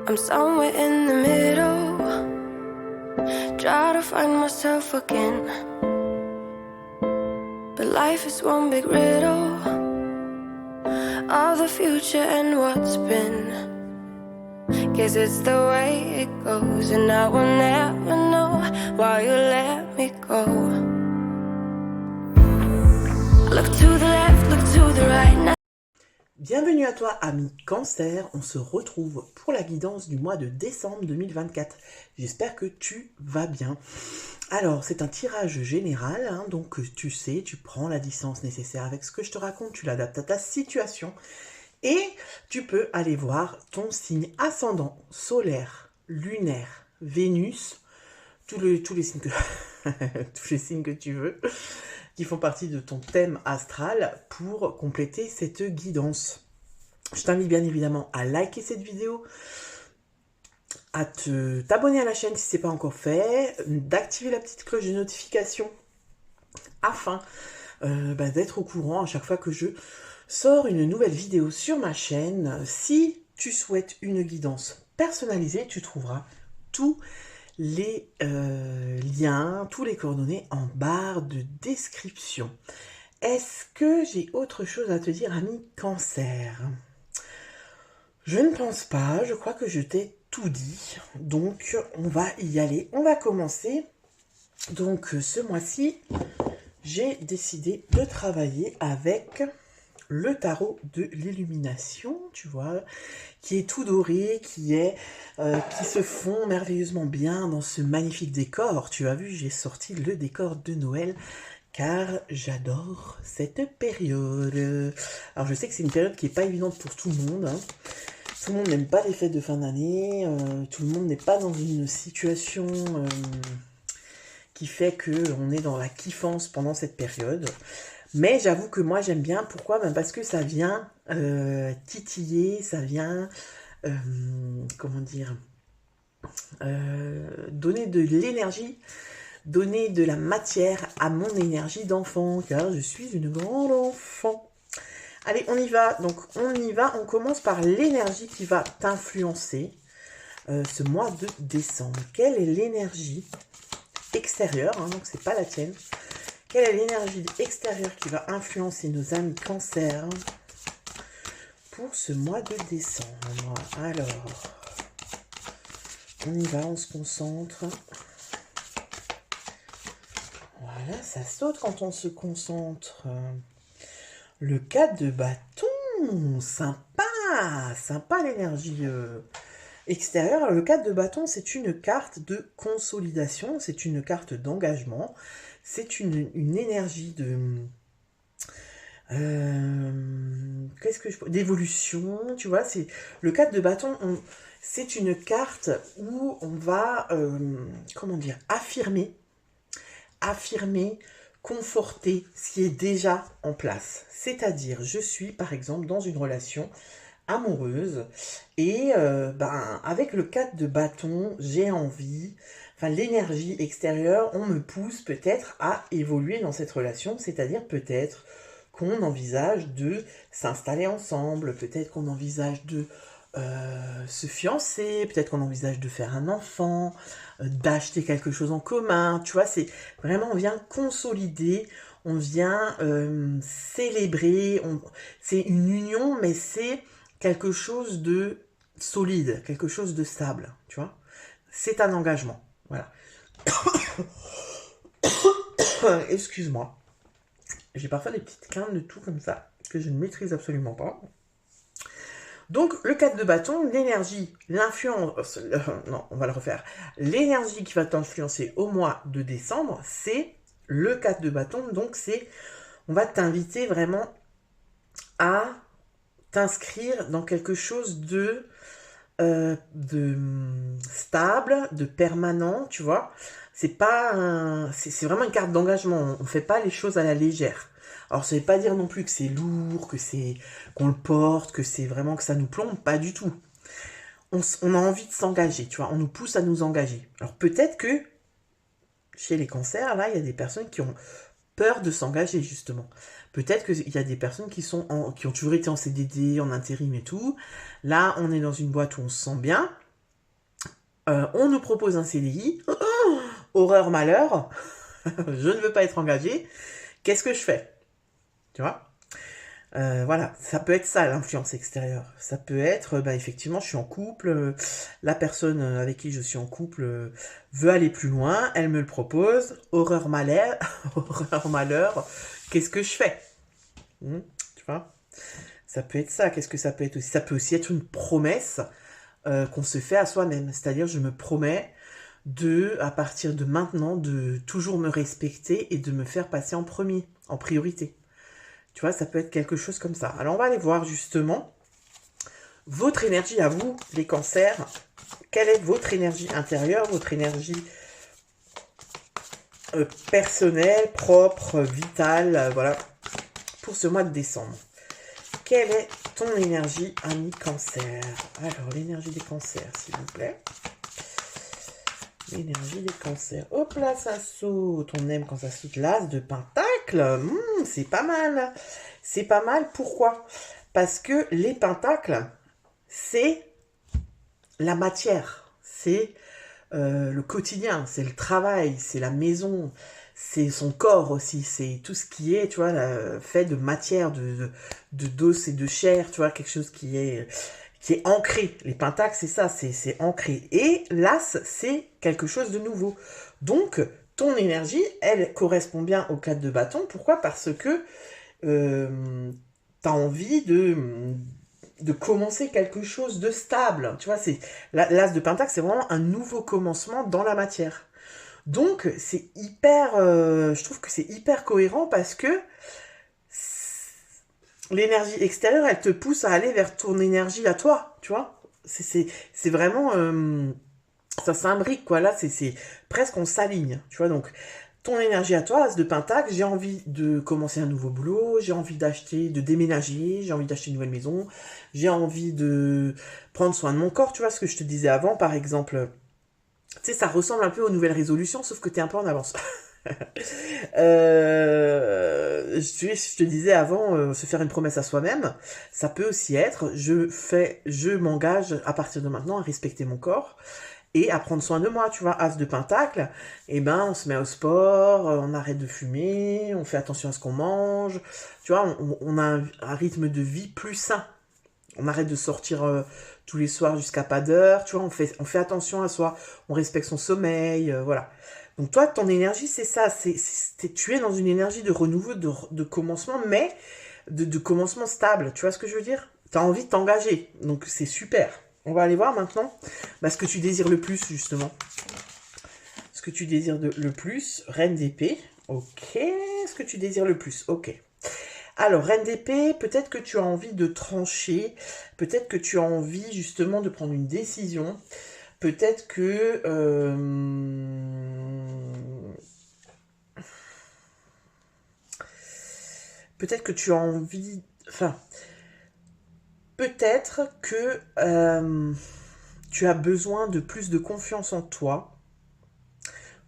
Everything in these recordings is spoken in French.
I'm somewhere in the middle, try to find myself again. But life is one big riddle of the future and what's been. Guess it's the way it goes, and I will never know why you let me go. Look to the left, look to the right now. Bienvenue à toi, ami Cancer. On se retrouve pour la guidance du mois de décembre 2024. J'espère que tu vas bien. Alors, c'est un tirage général, hein, donc tu sais, tu prends la distance nécessaire avec ce que je te raconte, tu l'adaptes à ta situation et tu peux aller voir ton signe ascendant, solaire, lunaire, Vénus, tous les signes que tous les signes que tu veux, qui font partie de ton thème astral pour compléter cette guidance. Je t'invite bien évidemment à liker cette vidéo, à t'abonner à la chaîne si ce n'est pas encore fait, d'activer la petite cloche de notification afin d'être au courant à chaque fois que je sors une nouvelle vidéo sur ma chaîne. Si tu souhaites une guidance personnalisée, tu trouveras tous les liens, tous les coordonnées en barre de description. Est-ce que j'ai autre chose à te dire, ami Cancer? Je ne pense pas, je crois que je t'ai tout dit, donc on va y aller. On va commencer. Donc ce mois-ci, j'ai décidé de travailler avec le tarot de l'illumination, tu vois, qui est tout doré, qui se fond merveilleusement bien dans ce magnifique décor. Tu as vu, j'ai sorti le décor de Noël, car j'adore cette période. Alors je sais que c'est une période qui n'est pas évidente pour tout le monde, hein. Tout le monde n'aime pas les fêtes de fin d'année, tout le monde n'est pas dans une situation qui fait qu'on est dans la kiffance pendant cette période. Mais j'avoue que moi j'aime bien. Pourquoi? Parce que ça vient titiller, ça vient, comment dire, donner de l'énergie, donner de la matière à mon énergie d'enfant, car je suis une grande enfant. Allez, on y va. Donc on y va, on commence par l'énergie qui va t'influencer ce mois de décembre. Quelle est l'énergie extérieure, hein, donc c'est pas la tienne. Quelle est l'énergie extérieure qui va influencer nos amis Cancer pour ce mois de décembre? Alors, on y va, on se concentre. Voilà, ça saute quand on se concentre. Le 4 de bâton, sympa, sympa l'énergie extérieure. Le 4 de bâton, c'est une carte de consolidation, c'est une carte d'engagement. C'est une énergie de d'évolution, tu vois. C'est le 4 de bâton, c'est une carte où on va comment dire, affirmer, conforter ce qui est déjà en place. C'est-à-dire, je suis par exemple dans une relation amoureuse et avec le 4 de bâton, j'ai envie, l'énergie extérieure, on me pousse peut-être à évoluer dans cette relation, c'est-à-dire peut-être qu'on envisage de s'installer ensemble, peut-être qu'on envisage de se fiancer, peut-être qu'on envisage de faire un enfant, d'acheter quelque chose en commun, tu vois, c'est vraiment, on vient consolider, on vient célébrer, c'est une union, mais c'est quelque chose de solide, quelque chose de stable, tu vois, c'est un engagement. Voilà. Excuse-moi. J'ai parfois des petites quintes de tout comme ça, que je ne maîtrise absolument pas. Donc, le 4 de bâton, l'énergie, l'influence... non, on va le refaire. L'énergie qui va t'influencer au mois de décembre, c'est le 4 de bâton. Donc, on va t'inviter vraiment à t'inscrire dans quelque chose de stable, de permanent, tu vois. C'est vraiment une carte d'engagement. On ne fait pas les choses à la légère. Alors ça ne veut pas dire non plus que c'est lourd, qu'on le porte, que c'est vraiment que ça nous plombe, pas du tout. On a envie de s'engager, tu vois. On nous pousse à nous engager. Alors peut-être que chez les cancers, là, il y a des personnes qui ont peur de s'engager, justement. Peut-être qu'il y a des personnes qui ont toujours été en CDD, en intérim et tout. Là, on est dans une boîte où on se sent bien. On nous propose un CDI, horreur, malheur, je ne veux pas être engagée, qu'est-ce que je fais? Tu vois? Voilà, ça peut être ça l'influence extérieure. Ça peut être, effectivement, je suis en couple, la personne avec qui je suis en couple veut aller plus loin, elle me le propose, horreur malheur, horreur malheur, qu'est-ce que je fais? Tu vois? Ça peut être ça. Qu'est-ce que ça peut être aussi? Ça peut aussi être une promesse qu'on se fait à soi-même. C'est-à-dire, je me promets à partir de maintenant, de toujours me respecter et de me faire passer en premier, en priorité. Tu vois, ça peut être quelque chose comme ça. Alors, on va aller voir justement votre énergie à vous, les cancers. Quelle est votre énergie intérieure, votre énergie personnelle, propre, vitale, voilà, pour ce mois de décembre. Quelle est ton énergie, ami cancer? Alors, l'énergie des cancers, s'il vous plaît. L'énergie des cancers. Hop là, ça saute. On aime quand ça saute. L'as de pentacle. C'est pas mal. C'est pas mal. Pourquoi? Parce que les pentacles, c'est la matière. C'est le quotidien. C'est le travail. C'est la maison. C'est son corps aussi. C'est tout ce qui est, tu vois, fait de matière, d'os et de chair. Tu vois, quelque chose qui est ancré. Les pentacles, c'est ça, c'est ancré. Et l'as, c'est quelque chose de nouveau. Donc, ton énergie, elle correspond bien au 4 de bâton. Pourquoi? Parce que tu as envie de commencer quelque chose de stable. Tu vois, l'as de pentacle, c'est vraiment un nouveau commencement dans la matière. Donc, c'est hyper... je trouve que c'est hyper cohérent parce que l'énergie extérieure, elle te pousse à aller vers ton énergie à toi, tu vois. C'est vraiment... ça s'imbrique, quoi. Là, c'est presque on s'aligne, tu vois. Donc, ton énergie à toi, as de pentacle, j'ai envie de commencer un nouveau boulot, j'ai envie de déménager, j'ai envie d'acheter une nouvelle maison, j'ai envie de prendre soin de mon corps, tu vois, ce que je te disais avant, par exemple. Tu sais, ça ressemble un peu aux nouvelles résolutions, sauf que t'es un peu en avance. Je te disais avant, se faire une promesse à soi-même, ça peut aussi être, je m'engage à partir de maintenant à respecter mon corps et à prendre soin de moi, tu vois, as de pentacle, et on se met au sport, on arrête de fumer, on fait attention à ce qu'on mange, tu vois, on a un rythme de vie plus sain. On arrête de sortir tous les soirs jusqu'à pas d'heure, tu vois, on fait attention à soi, on respecte son sommeil, voilà. Donc toi, ton énergie, c'est ça, tu es dans une énergie de renouveau, de commencement, mais de commencement stable, tu vois ce que je veux dire? Tu as envie de t'engager, donc c'est super. On va aller voir maintenant ce que tu désires le plus, justement. Ce que tu désires le plus, Reine d'épée, ok. Ce que tu désires le plus, ok. Alors, Reine d'épée, peut-être que tu as envie de trancher, peut-être que tu as envie justement de prendre une décision, peut-être que... peut-être que tu as envie... Enfin, peut-être que tu as besoin de plus de confiance en toi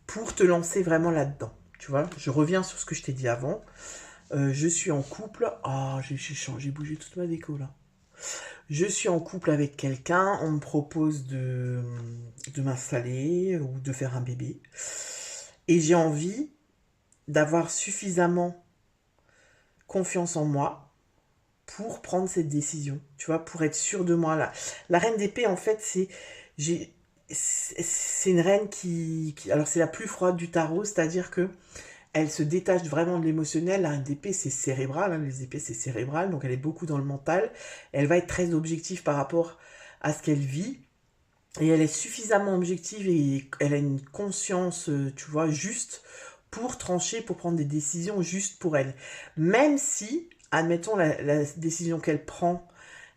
pour te lancer vraiment là-dedans. Tu vois, je reviens sur ce que je t'ai dit avant. Je suis en couple. Ah, j'ai bougé toute ma déco là. Je suis en couple avec quelqu'un. On me propose de m'installer ou de faire un bébé. Et j'ai envie d'avoir suffisamment confiance en moi pour prendre cette décision. Tu vois, pour être sûre de moi là. La reine d'épée, en fait, c'est une reine qui... Alors, c'est la plus froide du tarot, c'est-à-dire que elle se détache vraiment de l'émotionnel. La reine d'épée, c'est cérébral. Les épées, c'est cérébral. Donc, elle est beaucoup dans le mental. Elle va être très objective par rapport à ce qu'elle vit. Et elle est suffisamment objective et elle a une conscience, tu vois, juste pour trancher, pour prendre des décisions justes pour elle. Même si, admettons, la décision qu'elle prend,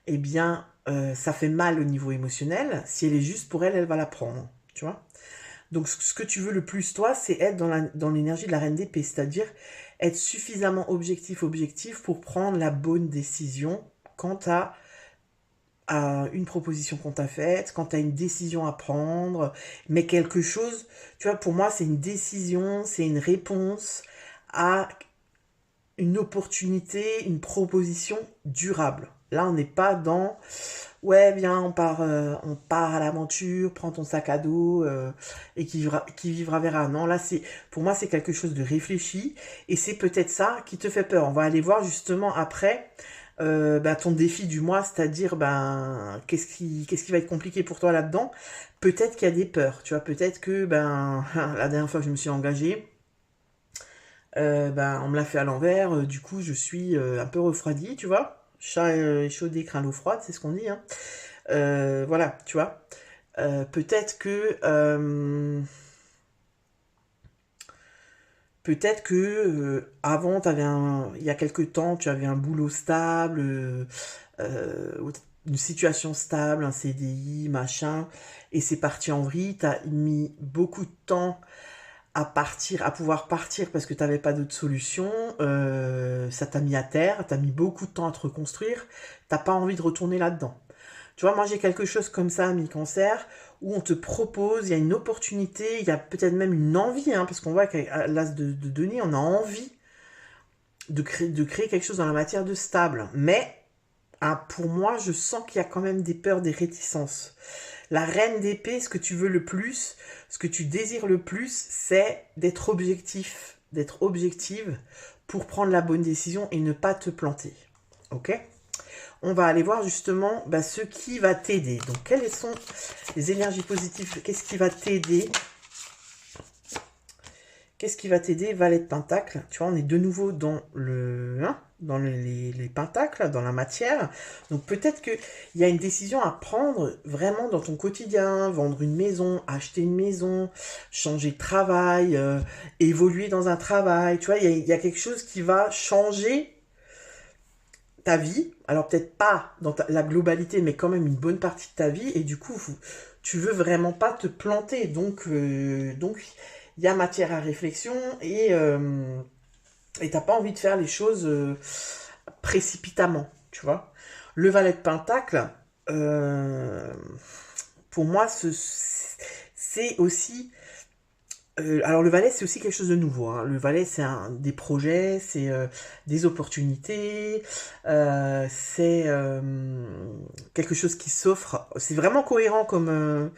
eh bien, ça fait mal au niveau émotionnel. Si elle est juste pour elle, elle va la prendre. Tu vois ? Donc, ce que tu veux le plus, toi, c'est être dans l'énergie de la reine d'épée, c'est-à-dire être suffisamment objectif pour prendre la bonne décision quant à une proposition qu'on t'a faite, quand tu as une décision à prendre, mais quelque chose, tu vois, pour moi, c'est une décision, c'est une réponse à une opportunité, une proposition durable. Là, on n'est pas dans ouais, viens, on part à l'aventure, prends ton sac à dos et qui vivra verra. Non, là, pour moi, c'est quelque chose de réfléchi et c'est peut-être ça qui te fait peur. On va aller voir justement après ton défi du mois, c'est-à-dire qu'est-ce qui va être compliqué pour toi là-dedans. Peut-être qu'il y a des peurs, tu vois, peut-être que la dernière fois que je me suis engagée, on me l'a fait à l'envers, du coup je suis un peu refroidie, tu vois. Chat échaudé craint l'eau froide, c'est ce qu'on dit, hein. Voilà, tu vois. Peut-être que avant, il y a quelque temps, tu avais un boulot stable, ou une situation stable, un CDI, machin, et c'est parti en vrille. T'as mis beaucoup de temps à partir, à pouvoir partir parce que t'avais pas d'autre solution. Ça t'a mis à terre, t'as mis beaucoup de temps à te reconstruire. T'as pas envie de retourner là-dedans. Tu vois, moi j'ai quelque chose comme ça, mi-cancer, où on te propose, il y a une opportunité, il y a peut-être même une envie, hein, parce qu'on voit qu'à l'as de Denis, on a envie de créer quelque chose dans la matière de stable. Mais pour moi, je sens qu'il y a quand même des peurs, des réticences. La reine d'épée, ce que tu veux le plus, ce que tu désires le plus, c'est d'être objectif, d'être objective pour prendre la bonne décision et ne pas te planter. Ok ? On va aller voir justement ce qui va t'aider. Donc, quelles sont les énergies positives? Qu'est-ce qui va t'aider? Qu'est-ce qui va t'aider? Valet de Pentacle. Tu vois, on est de nouveau dans les pentacles, dans la matière. Donc, peut-être qu'il y a une décision à prendre vraiment dans ton quotidien. Vendre une maison, acheter une maison, changer de travail, évoluer dans un travail. Tu vois, il y a quelque chose qui va changer ta vie, alors peut-être pas dans la globalité, mais quand même une bonne partie de ta vie, et du coup, tu veux vraiment pas te planter, donc il y a matière à réflexion, et t'as pas envie de faire les choses précipitamment, tu vois. Le valet de Pentacle, pour moi, c'est aussi... alors le valet, c'est aussi quelque chose de nouveau, hein. Le valet, c'est des projets, c'est des opportunités, c'est quelque chose qui s'offre. C'est vraiment cohérent comme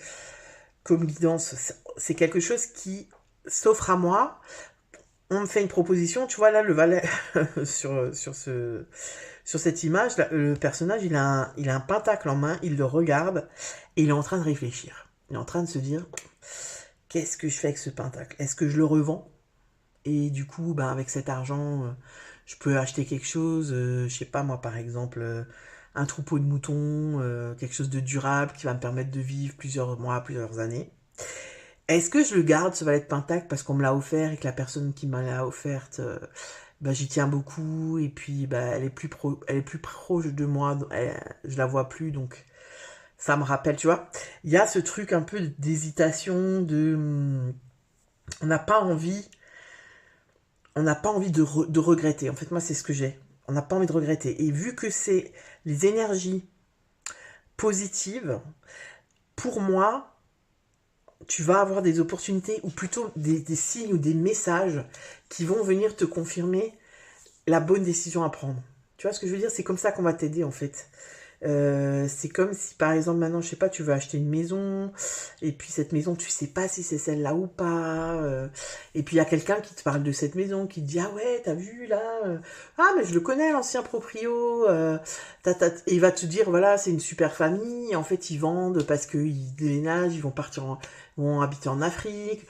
guidance. C'est quelque chose qui s'offre à moi. On me fait une proposition, tu vois là, le valet, sur cette image, là, le personnage, il a un pentacle en main, il le regarde, et il est en train de réfléchir. Il est en train de se dire... Qu'est-ce que je fais avec ce pentacle? Est-ce que je le revends? Et du coup, avec cet argent, je peux acheter quelque chose, je sais pas moi, par exemple, un troupeau de moutons, quelque chose de durable qui va me permettre de vivre plusieurs mois, plusieurs années. Est-ce que je le garde, ce valet de pentacle, parce qu'on me l'a offert et que la personne qui me l'a offerte, j'y tiens beaucoup, et puis elle est plus proche de moi, je la vois plus, donc... Ça me rappelle, tu vois, il y a ce truc un peu d'hésitation, on n'a pas envie de regretter. En fait, moi, c'est ce que j'ai. On n'a pas envie de regretter. Et vu que c'est les énergies positives, pour moi, tu vas avoir des opportunités, ou plutôt des signes ou des messages qui vont venir te confirmer la bonne décision à prendre. Tu vois ce que je veux dire? C'est comme ça qu'on va t'aider, en fait. C'est comme si par exemple maintenant je sais pas, tu veux acheter une maison et puis cette maison tu sais pas si c'est celle-là ou pas, et puis il y a quelqu'un qui te parle de cette maison, qui te dit ah ouais t'as vu là, ah mais je le connais l'ancien proprio, et il va te dire voilà c'est une super famille, en fait ils vendent parce qu'ils déménagent, ils vont habiter en Afrique.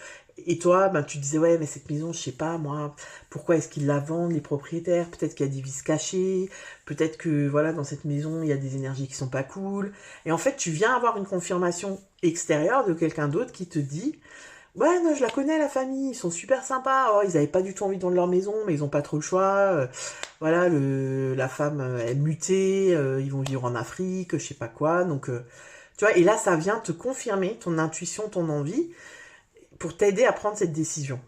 Et toi, tu disais, ouais, mais cette maison, je sais pas, moi, pourquoi est-ce qu'ils la vendent, les propriétaires? Peut-être qu'il y a des vices cachés, peut-être que, voilà, dans cette maison, il y a des énergies qui sont pas cool. Et en fait, tu viens avoir une confirmation extérieure de quelqu'un d'autre qui te dit, ouais, non, je la connais, la famille, ils sont super sympas, oh, ils avaient pas du tout envie de vendre leur maison, mais ils ont pas trop le choix, voilà, la femme est mutée, ils vont vivre en Afrique, je sais pas quoi, donc, tu vois, et là, ça vient te confirmer ton intuition, ton envie, pour t'aider à prendre cette décision.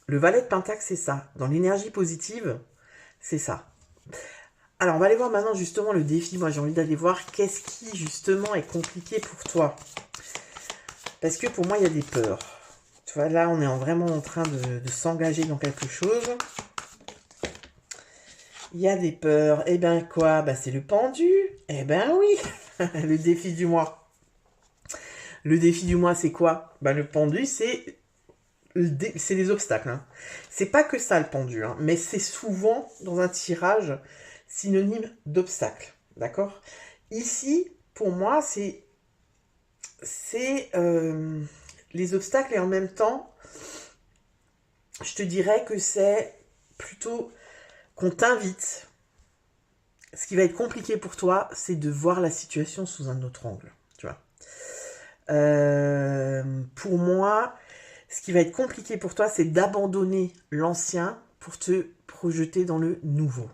Le valet de Pentacle, c'est ça. Dans l'énergie positive, c'est ça. Alors, on va aller voir maintenant justement le défi. Moi, j'ai envie d'aller voir qu'est-ce qui, justement, est compliqué pour toi. Parce que pour moi, il y a des peurs. Tu vois, là, on est vraiment en train de s'engager dans quelque chose. Il y a des peurs. Eh ben quoi? C'est le pendu. Eh ben oui. Le défi du mois. Le défi du mois, c'est quoi? Bah, le pendu, c'est les obstacles. Hein. C'est pas que ça, le pendu, hein, mais c'est souvent, dans un tirage, synonyme d'obstacle. D'accord? Ici, pour moi, c'est les obstacles et en même temps, je te dirais que c'est plutôt qu'on t'invite. Ce qui va être compliqué pour toi, c'est de voir la situation sous un autre angle. Tu vois. Pour moi, ce qui va être compliqué pour toi, c'est d'abandonner l'ancien pour te projeter dans le nouveau.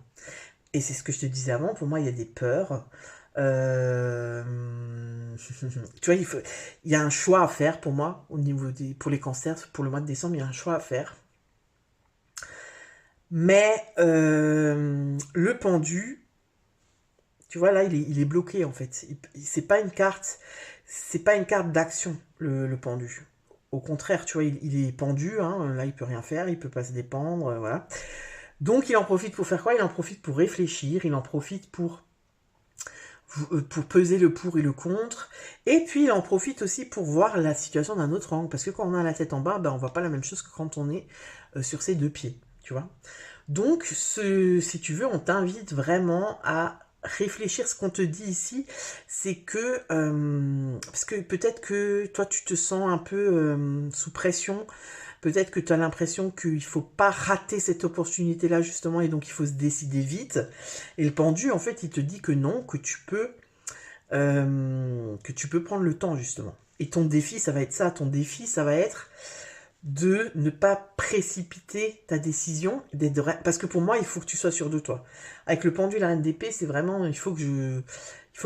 Et c'est ce que je te disais avant, pour moi, il y a des peurs. Tu vois, il y a un choix à faire pour moi, pour les cancers, pour le mois de décembre, il y a un choix à faire. Mais le pendu, tu vois, là, il est bloqué, en fait. C'est pas une carte d'action, le pendu. Au contraire, tu vois, il est pendu, hein, là, il peut rien faire, il peut pas se dépendre, voilà. Donc, il en profite pour faire quoi? Il en profite pour réfléchir, il en profite pour peser le pour et le contre, et puis il en profite aussi pour voir la situation d'un autre angle, parce que quand on a la tête en bas, ben, on voit pas la même chose que quand on est sur ses deux pieds, tu vois. Donc, si tu veux, on t'invite vraiment à réfléchir. Ce qu'on te dit ici, c'est que, parce que peut-être que toi, tu te sens un peu sous pression, peut-être que tu as l'impression qu'il ne faut pas rater cette opportunité-là, justement, et donc il faut se décider vite. Et le pendu, en fait, il te dit que non, que tu peux prendre le temps, justement. Et ton défi, ça va être ça. Ton défi, ça va être de ne pas précipiter ta décision, parce que pour moi, il faut que tu sois sûr de toi. Avec le pendu, la reine d'épée, c'est vraiment, il faut que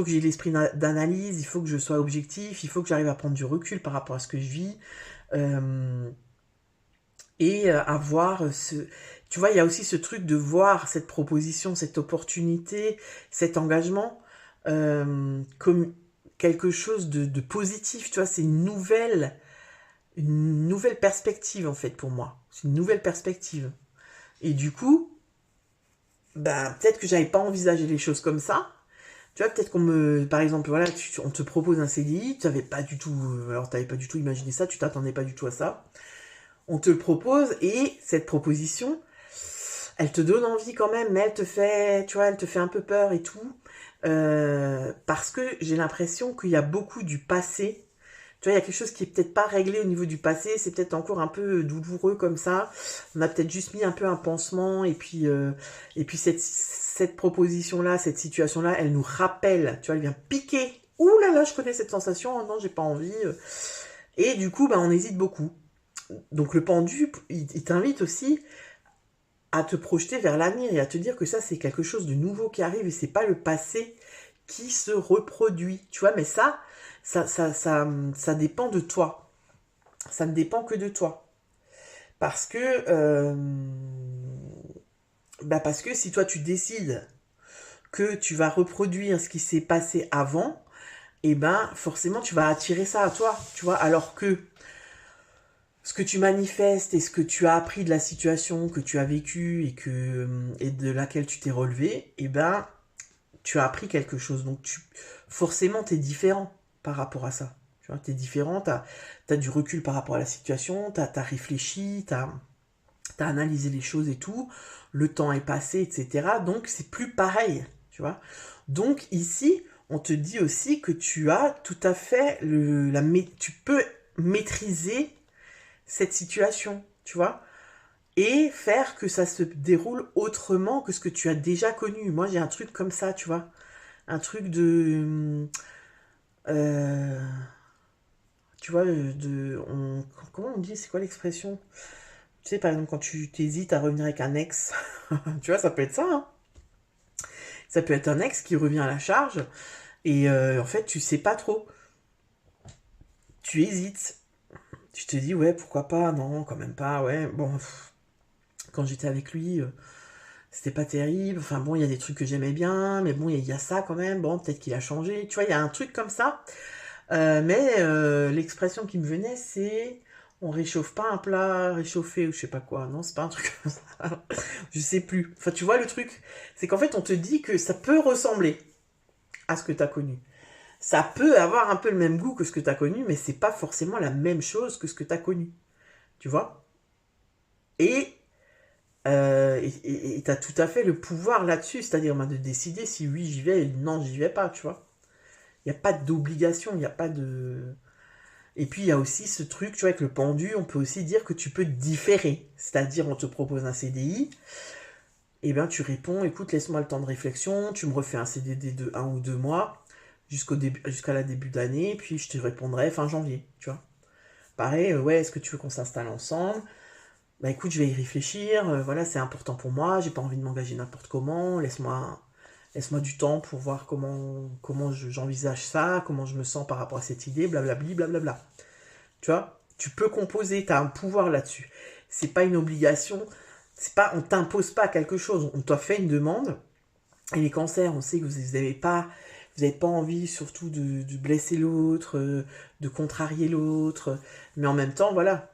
j'ai l'esprit d'analyse, il faut que je sois objectif, il faut que j'arrive à prendre du recul par rapport à ce que je vis, et avoir tu vois, il y a aussi ce truc de voir cette proposition, cette opportunité, cet engagement, comme quelque chose de positif, tu vois, c'est une nouvelle perspective, en fait, pour moi. C'est une nouvelle perspective. Et du coup, ben, peut-être que j'avais pas envisagé les choses comme ça. Tu vois, peut-être par exemple, voilà, on te propose un CDI, tu n'avais pas du tout, alors t'avais pas du tout imaginé ça, tu t'attendais pas du tout à ça. On te le propose, et cette proposition, elle te donne envie quand même, mais elle te fait un peu peur et tout. Parce que j'ai l'impression qu'il y a beaucoup du passé. Tu vois, il y a quelque chose qui est peut-être pas réglé au niveau du passé, c'est peut-être encore un peu douloureux comme ça. On a peut-être juste mis un peu un pansement, et puis cette proposition-là, cette situation-là, elle nous rappelle, tu vois, elle vient piquer. Ouh là là, je connais cette sensation, oh non, j'ai pas envie. Et du coup, ben, on hésite beaucoup. Donc le pendu, il t'invite aussi à te projeter vers l'avenir et à te dire que ça, c'est quelque chose de nouveau qui arrive, et c'est pas le passé qui se reproduit. Tu vois, mais ça dépend de toi. Ça ne dépend que de toi. Parce que, parce que si toi tu décides que tu vas reproduire ce qui s'est passé avant, et ben forcément tu vas attirer ça à toi, tu vois, alors que ce que tu manifestes et ce que tu as appris de la situation que tu as vécue et de laquelle tu t'es relevé, et ben tu as appris quelque chose. Donc forcément t'es différent par rapport à ça. Tu vois, t'es différent, t'as du recul par rapport à la situation, t'as réfléchi, t'as analysé les choses et tout, le temps est passé, etc. Donc c'est plus pareil, tu vois. Donc ici, on te dit aussi que tu as tout à fait tu peux maîtriser cette situation, tu vois, et faire que ça se déroule autrement que ce que tu as déjà connu. Moi, j'ai un truc comme ça, tu vois, un truc de... tu vois, comment on dit, c'est quoi l'expression? Tu sais, par exemple, quand tu t'hésites à revenir avec un ex, tu vois, ça peut être ça, hein. Ça peut être un ex qui revient à la charge, et en fait, tu sais pas trop. Tu hésites. Tu te dis, ouais, pourquoi pas, non, quand même pas, ouais, bon, quand j'étais avec lui, c'était pas terrible, enfin bon, il y a des trucs que j'aimais bien, mais bon, il y a ça quand même, bon, peut-être qu'il a changé, tu vois, il y a un truc comme ça, mais l'expression qui me venait, c'est, on réchauffe pas un plat réchauffé, ou je sais pas quoi, non, c'est pas un truc comme ça, je sais plus, enfin, tu vois, le truc, c'est qu'en fait, on te dit que ça peut ressembler à ce que t'as connu. Ça peut avoir un peu le même goût que ce que tu as connu, mais c'est pas forcément la même chose que ce que tu as connu. Tu vois? Et tu as tout à fait le pouvoir là-dessus, c'est-à-dire de décider si oui j'y vais et non j'y vais pas, tu vois. Il n'y a pas d'obligation, il n'y a pas de... Et puis il y a aussi ce truc, tu vois, avec le pendu, on peut aussi dire que tu peux différer. C'est-à-dire on te propose un CDI, et bien tu réponds, écoute, laisse-moi le temps de réflexion, tu me refais un CDD de 1 ou 2 mois, jusqu'à la début d'année, puis je te répondrai fin janvier, tu vois. Pareil, ouais, est-ce que tu veux qu'on s'installe ensemble? Bah écoute, je vais y réfléchir, voilà, c'est important pour moi, j'ai pas envie de m'engager n'importe comment, laisse-moi du temps pour voir comment j'envisage ça, comment je me sens par rapport à cette idée, blablabli, blablabla. Tu vois, tu peux composer, tu as un pouvoir là-dessus. C'est pas une obligation, on t'impose pas quelque chose, on t'a fait une demande, et les cancers, on sait que vous n'avez pas envie surtout de blesser l'autre, de contrarier l'autre, mais en même temps, voilà,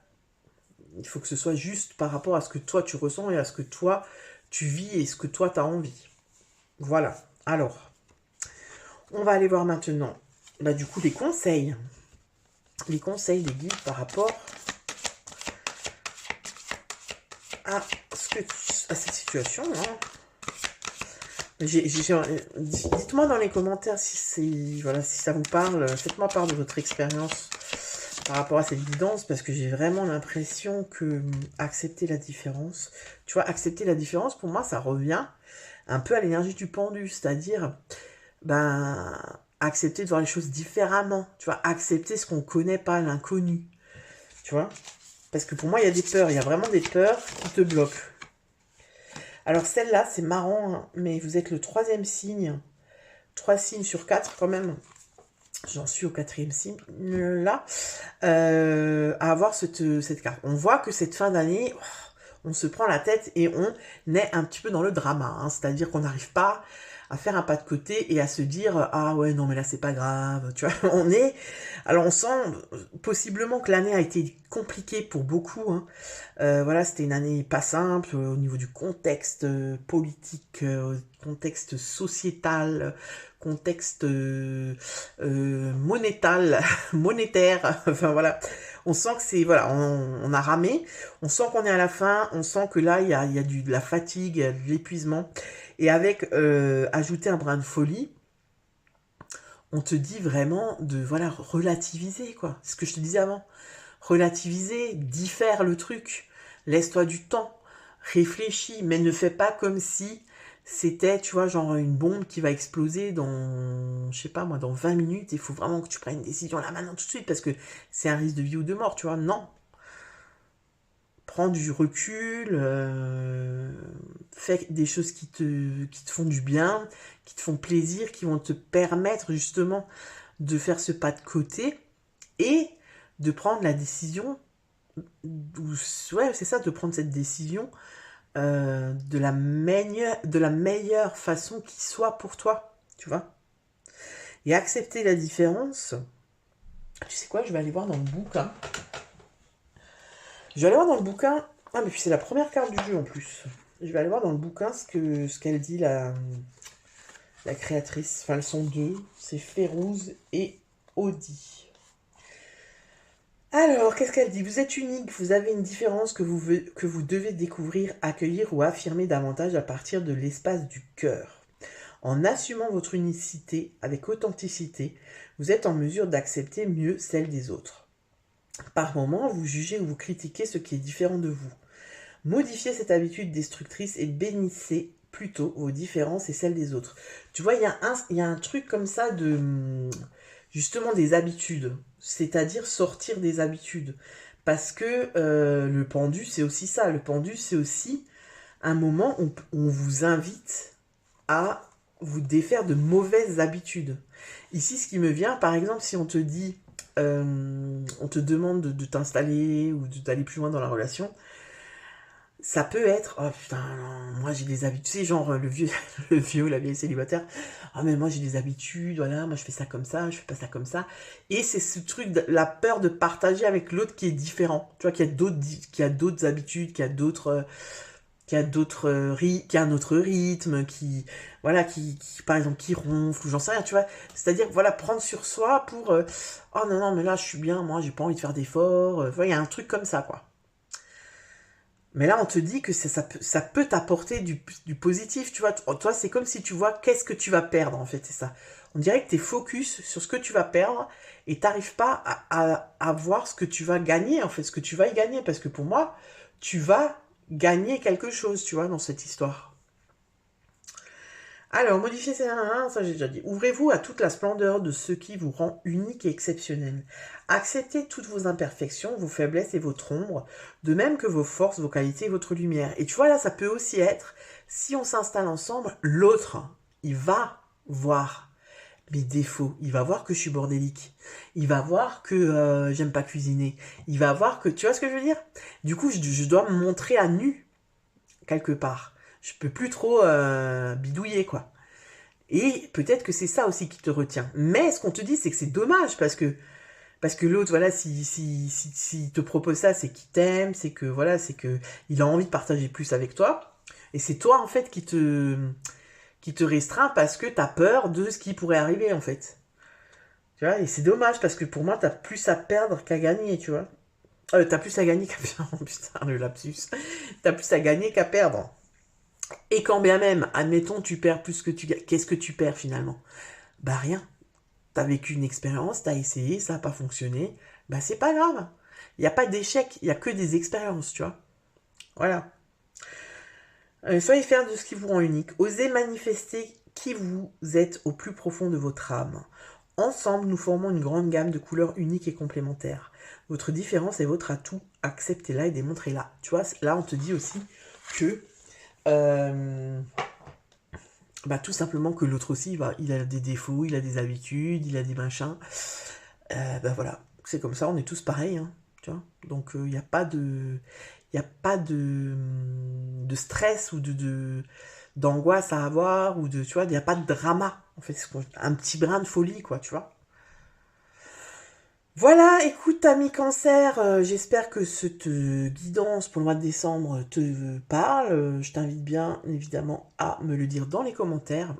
il faut que ce soit juste par rapport à ce que toi tu ressens et à ce que toi tu vis et ce que toi tu as envie. Voilà. Alors, on va aller voir maintenant, du coup, les conseils. Les conseils des guides par rapport à cette situation. Hein. Dites-moi dans les commentaires si ça vous parle. Faites-moi part de votre expérience par rapport à cette guidance, parce que j'ai vraiment l'impression que accepter la différence, tu vois, accepter la différence, pour moi, ça revient un peu à l'énergie du pendu, c'est-à-dire, accepter de voir les choses différemment, tu vois, accepter ce qu'on ne connaît pas, l'inconnu, tu vois, parce que pour moi, il y a des peurs, il y a vraiment des peurs qui te bloquent. Alors celle-là, c'est marrant, hein, mais vous êtes le 3e signe, 3 signes sur 4 quand même, j'en suis au 4e signe là, à avoir cette carte. On voit que cette fin d'année, on se prend la tête et on est un petit peu dans le drama, hein, c'est-à-dire qu'on n'arrive pas à faire un pas de côté et à se dire ah ouais non mais là c'est pas grave, tu vois. Alors on sent possiblement que l'année a été compliquée pour beaucoup, hein. Voilà, c'était une année pas simple au niveau du contexte politique, contexte sociétal, contexte monétaire, enfin voilà. On sent que c'est, voilà, on a ramé, on sent qu'on est à la fin, on sent que là, il y a de la fatigue, de l'épuisement. Et avec ajouter un brin de folie, on te dit vraiment de, voilà, relativiser, quoi. C'est ce que je te disais avant. Relativiser, diffère le truc, laisse-toi du temps, réfléchis, mais ne fais pas comme si c'était, tu vois, genre une bombe qui va exploser dans, je sais pas moi, dans 20 minutes, il faut vraiment que tu prennes une décision là maintenant tout de suite, parce que c'est un risque de vie ou de mort, tu vois, non. Prends du recul, fais des choses qui te font du bien, qui te font plaisir, qui vont te permettre justement de faire ce pas de côté, et de prendre la décision, ouais, c'est ça, de prendre cette décision de la meilleure façon qui soit pour toi, tu vois. Et accepter la différence, tu sais quoi, je vais aller voir dans le bouquin. Ah mais puis c'est la première carte du jeu en plus. Je vais aller voir dans le bouquin ce qu'elle dit, la créatrice. Enfin, elles sont deux, c'est Férouz et Audi. Alors, qu'est-ce qu'elle dit? Vous êtes unique, vous avez une différence que vous devez découvrir, accueillir ou affirmer davantage à partir de l'espace du cœur. En assumant votre unicité avec authenticité, vous êtes en mesure d'accepter mieux celle des autres. Par moments, vous jugez ou vous critiquez ce qui est différent de vous. Modifiez cette habitude destructrice et bénissez plutôt vos différences et celles des autres. Tu vois, il y a un truc comme ça de... justement des habitudes, c'est-à-dire sortir des habitudes. Parce que le pendu, c'est aussi ça. Le pendu, c'est aussi un moment où on vous invite à vous défaire de mauvaises habitudes. Ici, ce qui me vient, par exemple, si on te dit, on te demande de t'installer ou d'aller plus loin dans la relation, ça peut être, oh putain, moi j'ai des habitudes, tu sais, genre le vieux, la vieille célibataire, ah mais moi j'ai des habitudes, voilà, moi je fais ça comme ça, je fais pas ça comme ça, et c'est ce truc, la peur de partager avec l'autre qui est différent, tu vois, qui a d'autres habitudes, qui a d'autres, qui a qui a un autre rythme, qui voilà, par exemple qui ronfle, ou j'en sais rien, tu vois. C'est-à-dire voilà, prendre sur soi pour oh non non mais là je suis bien, moi j'ai pas envie de faire d'efforts. Il y a un truc comme ça quoi. Mais là on te dit que ça peut t'apporter du positif, tu vois. Toi c'est comme si tu vois qu'est-ce que tu vas perdre en fait, c'est ça. On dirait que tu es focus sur ce que tu vas perdre et t'arrives pas à voir ce que tu vas gagner en fait, ce que tu vas y gagner, parce que pour moi tu vas gagner quelque chose, tu vois, dans cette histoire. Alors, modifier ces... ça j'ai déjà dit. Ouvrez-vous à toute la splendeur de ce qui vous rend unique et exceptionnel. Acceptez toutes vos imperfections, vos faiblesses et votre ombre, de même que vos forces, vos qualités et votre lumière. Et tu vois, là, ça peut aussi être, si on s'installe ensemble, l'autre, il va voir mes défauts. Il va voir que je suis bordélique. Il va voir que j'aime pas cuisiner. Il va voir que... Tu vois ce que je veux dire? Du coup, je dois me montrer à nu, quelque part. Je peux plus trop bidouiller, quoi. Et peut-être que c'est ça aussi qui te retient. Mais ce qu'on te dit, c'est que c'est dommage, parce que l'autre, voilà, si te propose ça, c'est qu'il t'aime, c'est que, voilà, c'est que il a envie de partager plus avec toi. Et c'est toi, en fait, qui te restreint parce que t'as peur de ce qui pourrait arriver, en fait. Tu vois, et c'est dommage, parce que pour moi, t'as plus à perdre qu'à gagner, tu vois. T'as plus à gagner qu'à perdre. Putain, le lapsus. T'as plus à gagner qu'à perdre. Et quand bien même, admettons, tu perds plus que tu gagnes. Qu'est-ce que tu perds finalement? Bah rien. T'as vécu une expérience, t'as essayé, ça n'a pas fonctionné. Bah c'est pas grave. Il n'y a pas d'échec, il n'y a que des expériences, tu vois. Voilà. Soyez fiers de ce qui vous rend unique. Osez manifester qui vous êtes au plus profond de votre âme. Ensemble, nous formons une grande gamme de couleurs uniques et complémentaires. Votre différence est votre atout. Acceptez-la et démontrez-la. Tu vois, là, on te dit aussi que bah, tout simplement que l'autre aussi, il a des défauts, il a des habitudes, il a des machins. Bah voilà, c'est comme ça, on est tous pareils, hein, tu vois. Donc il n'y a pas de, il a pas de stress ou d'angoisse à avoir, ou de, tu vois, il n'y a pas de drama. En fait, c'est un petit brin de folie, quoi, tu vois. Voilà, écoute, ami Cancer, j'espère que cette guidance pour le mois de décembre te parle. Je t'invite bien évidemment à me le dire dans les commentaires.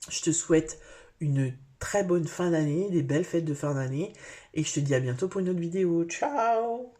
Je te souhaite une très bonne fin d'année, des belles fêtes de fin d'année, et je te dis à bientôt pour une autre vidéo. Ciao!